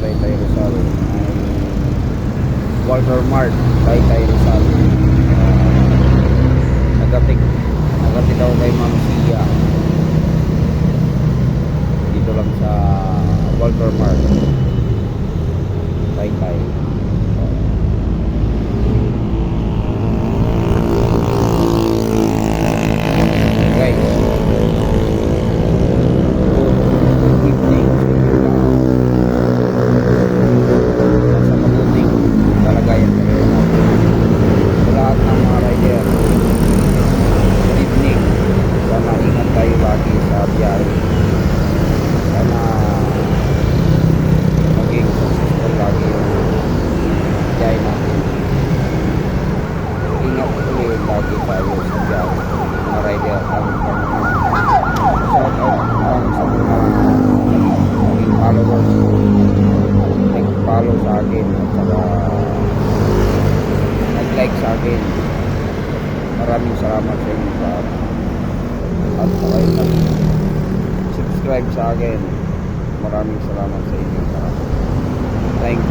Taytay Rizal, ay Walter Mart, Taytay Rizal. Nagati daw kay Ma'am Sia. Dito lang sa Walter Mart, Taytay. Guys, good evening sa mabuting kalagayan kayo sa lahat ng mga rider. Good evening, sana ingat tayo lagi sa biyahe, sana maging successful lagi yung biyahe natin. Ingat tuloy lagi tayo sa biyahe mga rider. Shout out sa mga naging followers, nag-follow sa akin at saka nag-like sa akin. Maraming salamat sa inyo lahat. At saka yung nag-subscribe sa akin, maraming salamat sa inyo lahat. Thank you.